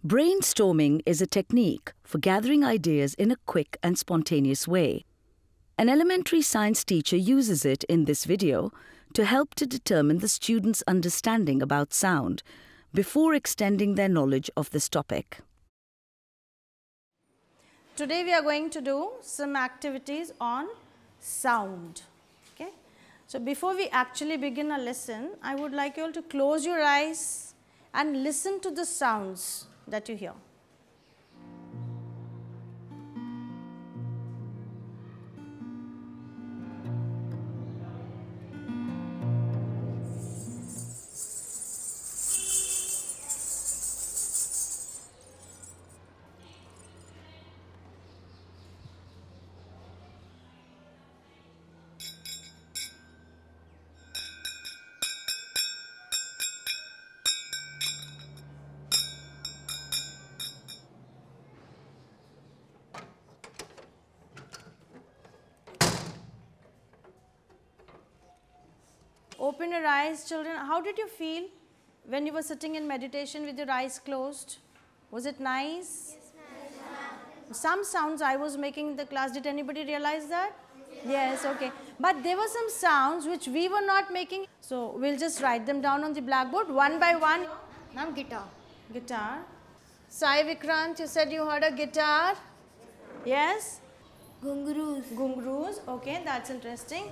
Brainstorming is a technique for gathering ideas in a quick and spontaneous way. An elementary science teacher uses it in this video to help to determine the students' understanding about sound before extending their knowledge of this topic. Today we are going to do some activities on sound. Okay? So before we actually begin a lesson, I would like you all to close your eyes and listen to the sounds that you hear. Open your eyes, children. How did you feel when you were sitting in meditation with your eyes closed? Was it nice? Yes, ma'am. Some sounds I was making in the class, did anybody realize that? Yes, okay. But there were some sounds which we were not making. So we'll just write them down on the blackboard one by one. Ma'am, guitar. Guitar. Sai Vikrant, you said you heard a guitar. Yes? Gunguroos. Gungroos. Okay, that's interesting.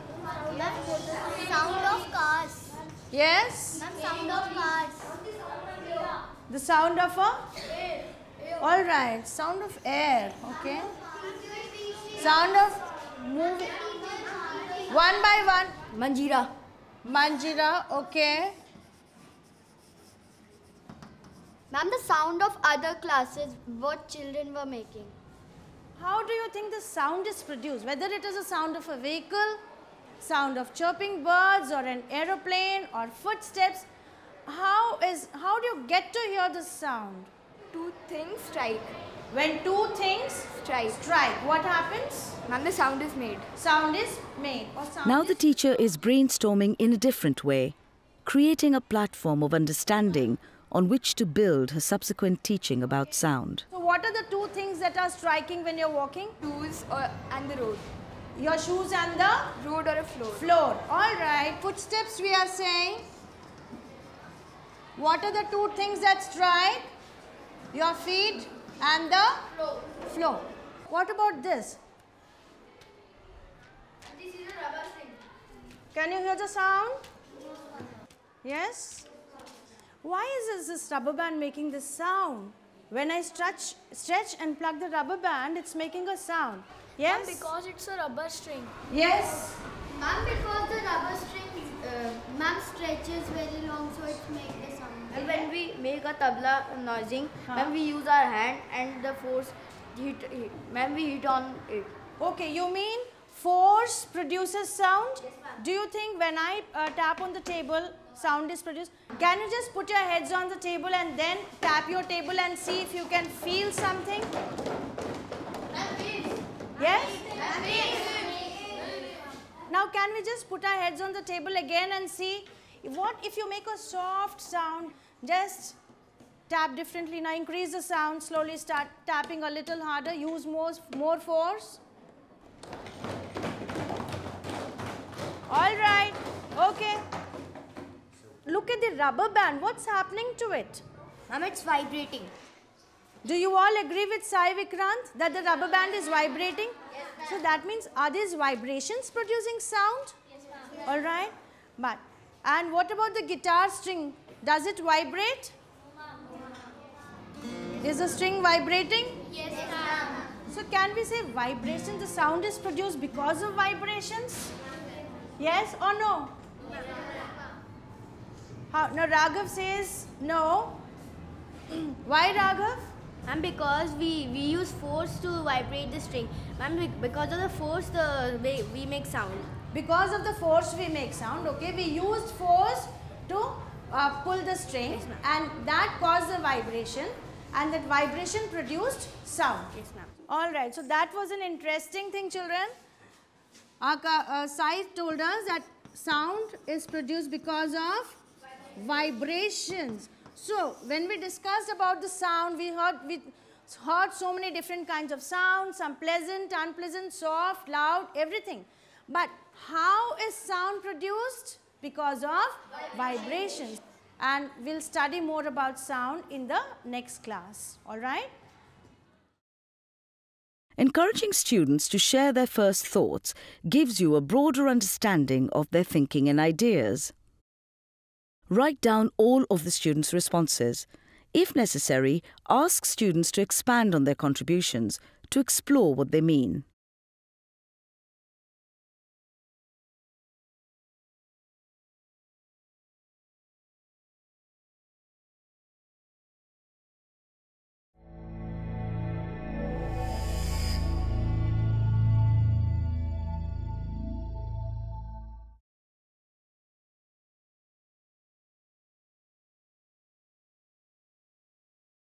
Sound of cars. Yes? Ma'am, sound of cars. The sound of a? All right, sound of air. Okay. Sound of moving. One by one. Manjira. Manjira. Okay. Ma'am, the sound of other classes, what children were making. How do you think the sound is produced? Whether it is a sound of a vehicle, sound of chirping birds or an aeroplane or footsteps, how do you get to hear the sound? Two things strike. When two things strike, what happens? Ma'am, the sound is made. Sound is made. Or sound Now is the teacher is brainstorming in a different way, creating a platform of understanding on which to build her subsequent teaching about sound. So what are the two things that are striking when you're walking? Shoes and the road. Your shoes and the Road or a floor. floor. All right. Footsteps we are saying. What are the two things that strike? Your feet and the floor. What about this? This is a rubber string. Can you hear the sound? Yes? Why is this rubber band making this sound? When I stretch and plug the rubber band, it's making a sound. Yes? Because it's a rubber string. Yes? Ma'am, because the rubber string, ma'am, stretches very long, so it makes the sound. And when we make a tabla noising, when we use our hand and the force when we hit on it. Okay, you mean force produces sound? Yes, ma'am. Do you think when I tap on the table, sound is produced? Can you just put your heads on the table and then tap your table and see if you can feel something? Yes? Now can we just put our heads on the table again and see what if you make a soft sound, just tap differently. Now increase the sound, slowly start tapping a little harder, use more force. All right, okay. Look at the rubber band, what's happening to it? Ma'am, it's vibrating. Do you all agree with Sai Vikrant that the rubber band is vibrating? Yes, ma'am. So that means are these vibrations producing sound? Yes, ma'am. All right. And what about the guitar string? Does it vibrate? Is the string vibrating? Yes, ma'am. So can we say vibration, the sound is produced because of vibrations? Yes or no? Now Raghav says no. Why Raghav? And because we use force to vibrate the string. And because of the force, we make sound. Because of the force we make sound, okay, we used force to pull the string, Yes, and that caused the vibration, and that vibration produced sound. Yes, ma'am. All right, so that was an interesting thing, children. Sai told us that sound is produced because of vibrations. So, when we discussed about the sound, we heard so many different kinds of sounds, some pleasant, unpleasant, soft, loud, everything. But how is sound produced? Because of vibrations. And we'll study more about sound in the next class. All right? Encouraging students to share their first thoughts gives you a broader understanding of their thinking and ideas. Write down all of the students' responses. If necessary, ask students to expand on their contributions to explore what they mean.